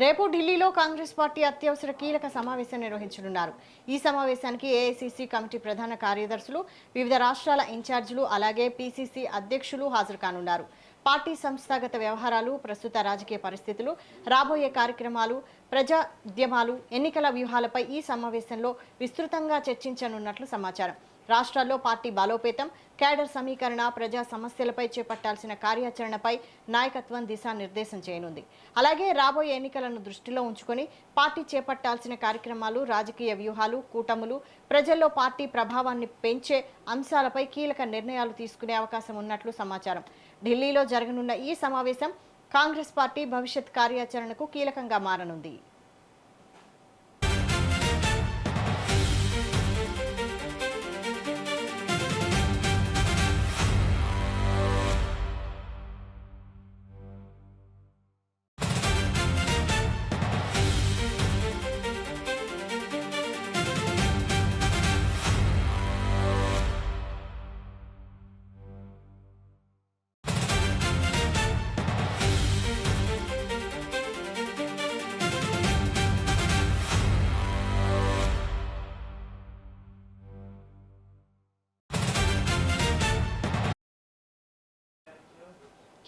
రేపు ఢిల్లీలో కాంగ్రెస్ పార్టీ అత్యవసర కీలక సమావేశం నిర్వహించనున్నారు. ఈ సమావేశానికి ఏఐసీసీ కమిటీ ప్రధాన కార్యదర్శులు, వివిధ రాష్ట్రాల ఇన్ఛార్జీలు, అలాగే పీసీసీ అధ్యక్షులు హాజరు కానున్నారు. పార్టీ సంస్థాగత వ్యవహారాలు, ప్రస్తుత రాజకీయ పరిస్థితులు, రాబోయే కార్యక్రమాలు, ప్రజా ఉద్యమాలు, ఎన్నికల వ్యూహాలపై ఈ సమావేశంలో విస్తృతంగా చర్చించనున్నట్లు సమాచారం. రాష్ట్రాల్లో పార్టీ బలోపేతం, క్యాడర్ సమీకరణ, ప్రజా సమస్యలపై చేపట్టాల్సిన కార్యాచరణపై నాయకత్వం దిశానిర్దేశం చేయనుంది. అలాగే రాబోయే ఎన్నికలను దృష్టిలో ఉంచుకొని పార్టీ చేపట్టాల్సిన కార్యక్రమాలు, రాజకీయ వ్యూహాలు, కూటములు, ప్రజల్లో పార్టీ ప్రభావాన్ని పెంచే అంశాలపై కీలక నిర్ణయాలు తీసుకునే అవకాశం ఉన్నట్లు సమాచారం. ఢిల్లీలో జరగనున్న ఈ సమావేశం కాంగ్రెస్ పార్టీ భవిష్యత్ కార్యాచరణకు కీలకంగా మారనుంది.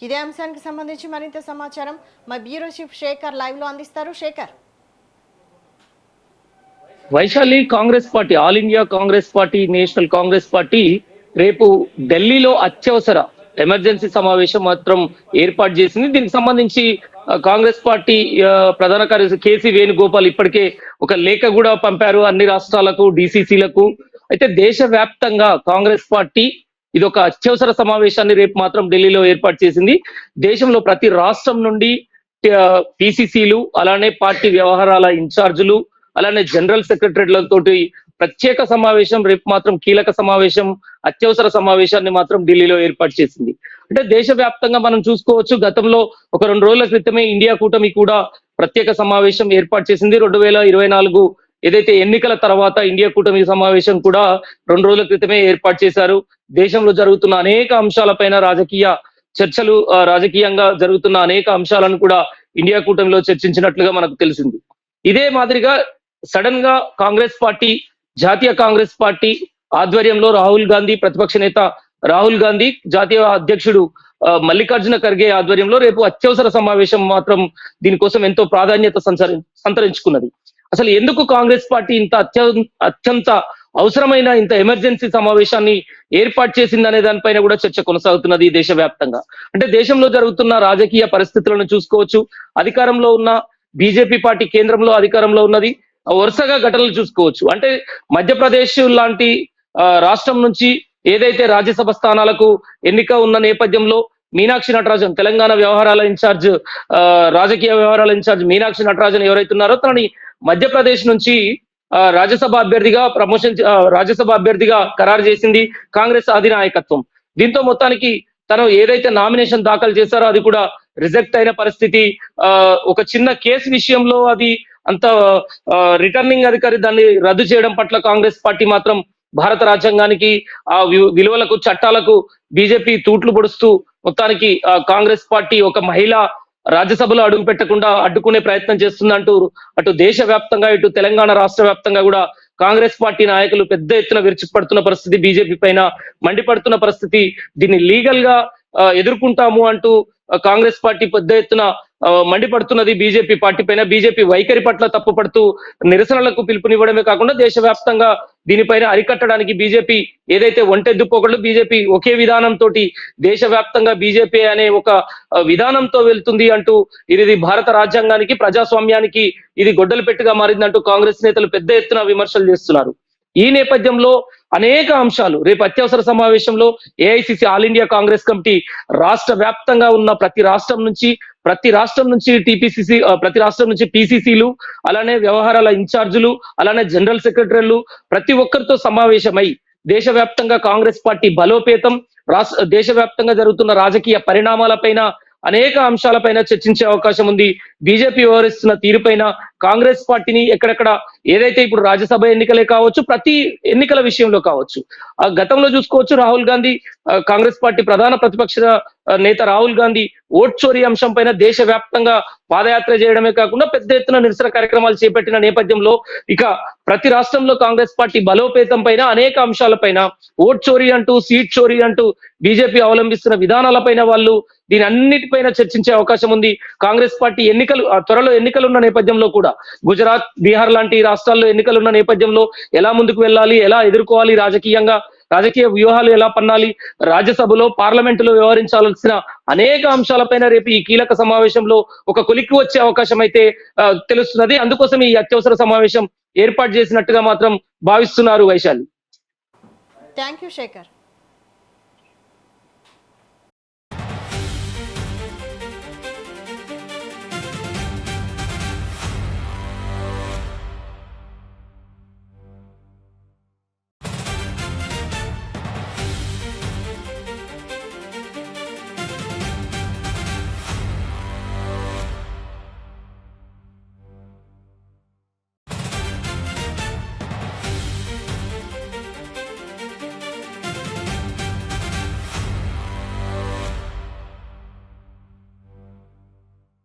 ఇదే అంశానికి సంబంధించి మరింత సమాచారం మా బ్యూరో చీఫ్ శేఖర్ లైవ్ లో అందిస్తారు. Shekhar. Vaishali, Congress party, all India Congress party, national Congress party రేపు ఢిల్లీలో అత్యవసర ఎమర్జెన్సీ సమావేశం మాత్రం ఏర్పాటు చేసింది. దీనికి సంబంధించి కాంగ్రెస్ పార్టీ ప్రధాన కార్యదర్శి కేసీ వేణుగోపాల్ ఇప్పటికే ఒక లేఖ కూడా పంపారు అన్ని రాష్ట్రాలకు, డిసిసిలకు. అయితే దేశవ్యాప్తంగా కాంగ్రెస్ పార్టీ ఇది ఒక అత్యవసర సమావేశాన్ని రేపు మాత్రం ఢిల్లీలో ఏర్పాటు చేసింది. దేశంలో ప్రతి రాష్ట్రం నుండి పిసిసిలు, అలానే పార్టీ వ్యవహారాల ఇన్ఛార్జీలు, అలానే జనరల్ సెక్రటరీలతోటి ప్రత్యేక సమావేశం, రేపు మాత్రం కీలక సమావేశం, అత్యవసర సమావేశాన్ని మాత్రం ఢిల్లీలో ఏర్పాటు చేసింది. అంటే దేశవ్యాప్తంగా మనం చూసుకోవచ్చు, గతంలో ఒక 2 రోజుల క్రితమే ఇండియా కూటమి కూడా ప్రత్యేక సమావేశం ఏర్పాటు చేసింది. 2024 ఏదైతే ఎన్నికల తర్వాత ఇండియా కూటమి సమావేశం కూడా 2 రోజుల క్రితమే ఏర్పాటు చేశారు. దేశంలో జరుగుతున్న అనేక అంశాలపైన రాజకీయ చర్చలు, రాజకీయంగా జరుగుతున్న అనేక అంశాలను కూడా ఇండియా కూటమిలో చర్చించినట్లుగా మనకు తెలిసింది. ఇదే మాదిరిగా సడన్ గా కాంగ్రెస్ పార్టీ, జాతీయ కాంగ్రెస్ పార్టీ ఆధ్వర్యంలో రాహుల్ గాంధీ, ప్రతిపక్ష నేత రాహుల్ గాంధీ, జాతీయ అధ్యక్షుడు మల్లికార్జున ఖర్గే ఆధ్వర్యంలో రేపు అత్యవసర సమావేశం మాత్రం దీనికోసం ఎంతో ప్రాధాన్యత సంతరించుకున్నది. అసలు ఎందుకు కాంగ్రెస్ పార్టీ ఇంత అత్యంత అవసరమైన ఇంత ఎమర్జెన్సీ సమావేశాన్ని ఏర్పాటు చేసింది అనే దానిపైన కూడా చర్చ కొనసాగుతున్నది దేశవ్యాప్తంగా. అంటే దేశంలో జరుగుతున్న రాజకీయ పరిస్థితులను చూసుకోవచ్చు. అధికారంలో ఉన్న బీజేపీ పార్టీ కేంద్రంలో అధికారంలో ఉన్నది. వరుసగా ఘటనలు చూసుకోవచ్చు. అంటే మధ్యప్రదేశ్ లాంటి రాష్ట్రం నుంచి ఏదైతే రాజ్యసభ స్థానాలకు ఎన్నిక ఉన్న నేపథ్యంలో మీనాక్షి నటరాజన్, తెలంగాణ వ్యవహారాల ఇన్ఛార్జ్, రాజకీయ వ్యవహారాల ఇన్ఛార్జ్ మీనాక్షి నటరాజన్ ఎవరైతే ఉన్నారో తనని మధ్యప్రదేశ్ నుంచి రాజ్యసభ అభ్యర్థిగా ఖరారు చేసింది కాంగ్రెస్ అధినాయకత్వం. దీంతో మొత్తానికి తను ఏదైతే నామినేషన్ దాఖలు చేశారో అది కూడా రిజెక్ట్ అయిన పరిస్థితి. ఒక చిన్న కేసు విషయంలో అది అంత రిటర్నింగ్ అధికారి దాన్ని రద్దు చేయడం పట్ల కాంగ్రెస్ పార్టీ మాత్రం భారత రాజ్యాంగానికి, ఆ విలువలకు, చట్టాలకు బీజేపీ తూట్లు పొడుస్తూ మొత్తానికి కాంగ్రెస్ పార్టీ ఒక మహిళ రాజ్యసభలో అడుగు పెట్టకుండా అడ్డుకునే ప్రయత్నం చేస్తుందంటూ అటు దేశవ్యాప్తంగా, ఇటు తెలంగాణ రాష్ట్ర వ్యాప్తంగా కూడా కాంగ్రెస్ పార్టీ నాయకులు పెద్ద ఎత్తున విరుచుకుపడుతున్న పరిస్థితి, బీజేపీ పైన మండిపడుతున్న పరిస్థితి. దీన్ని లీగల్ గా ఎదుర్కొంటాము అంటూ కాంగ్రెస్ పార్టీ పెద్ద ఎత్తున మండిపడుతున్నది బీజేపీ పార్టీ పైన. బీజేపీ వైఖరి పట్ల తప్పుపడుతూ నిరసనలకు పిలుపునివ్వడమే కాకుండా దేశవ్యాప్తంగా దీనిపైన అరికట్టడానికి బీజేపీ ఏదైతే ఒంటెద్దుపోకళ్ళు, బీజేపీ ఒకే విధానంతో దేశవ్యాప్తంగా బీజేపీ అనే ఒక విధానంతో వెళ్తుంది అంటూ ఇది భారత రాజ్యాంగానికి, ప్రజాస్వామ్యానికి ఇది గొడ్డలు పెట్టుగా మారిందంటూ కాంగ్రెస్ నేతలు పెద్ద ఎత్తున విమర్శలు చేస్తున్నారు. ఈ నేపథ్యంలో అనేక అంశాలు రేపు అత్యవసర సమావేశంలో AICC, all India Congress committee రాష్ట్ర వ్యాప్తంగా ఉన్న ప్రతి రాష్ట్రం నుంచి టిపిసిసి, ప్రతి రాష్ట్రం నుంచి పిసిసిలు, అలానే వ్యవహారాల ఇన్ఛార్జీలు, అలానే జనరల్ సెక్రటరీలు ప్రతి ఒక్కరితో సమావేశమై దేశవ్యాప్తంగా కాంగ్రెస్ పార్టీ బలోపేతం, దేశవ్యాప్తంగా జరుగుతున్న రాజకీయ పరిణామాలపైన అనేక అంశాలపైన చర్చించే అవకాశం ఉంది. బీజేపీ వ్యవహరిస్తున్న తీరుపైన, కాంగ్రెస్ పార్టీని ఎక్కడెక్కడ ఏదైతే ఇప్పుడు రాజ్యసభ ఎన్నికలే కావచ్చు, ప్రతి ఎన్నికల విషయంలో కావచ్చు, ఆ గతంలో చూసుకోవచ్చు రాహుల్ గాంధీ కాంగ్రెస్ పార్టీ ప్రధాన ప్రతిపక్ష నేత రాహుల్ గాంధీ ఓట్ చోరీ అంశం పైన దేశవ్యాప్తంగా పాదయాత్ర చేయడమే కాకుండా పెద్ద ఎత్తున నిరసన కార్యక్రమాలు చేపట్టిన నేపథ్యంలో ఇక ప్రతి రాష్ట్రంలో కాంగ్రెస్ పార్టీ బలోపేతం పైన అనేక అంశాలపైన ఓట్ చోరీ అంటూ, సీట్ చోరీ అంటూ బీజేపీ అవలంబిస్తున్న విధానాలపైన వాళ్ళు దీని అన్నిటిపైన చర్చించే అవకాశం ఉంది. కాంగ్రెస్ పార్టీ త్వరలో ఎన్నికలు ఉన్న నేపథ్యంలో కూడా గుజరాత్, బీహార్ లాంటి రాష్ట్రాల్లో ఎన్నికలు ఉన్న నేపథ్యంలో ఎలా ముందుకు వెళ్ళాలి, ఎలా ఎదుర్కోవాలి, రాజకీయ వ్యూహాలు ఎలా పన్నాలి, రాజ్యసభలో పార్లమెంటులో వ్యవహరించాల్సిన అనేక అంశాలపైన రేపు ఈ కీలక సమావేశంలో ఒక కొలిక్కి వచ్చే అవకాశం అయితే తెలుస్తున్నది. అందుకోసం ఈ అత్యవసర సమావేశం ఏర్పాటు చేసినట్టుగా మాత్రం భావిస్తున్నారు వైశాలి. Thank you Shekhar.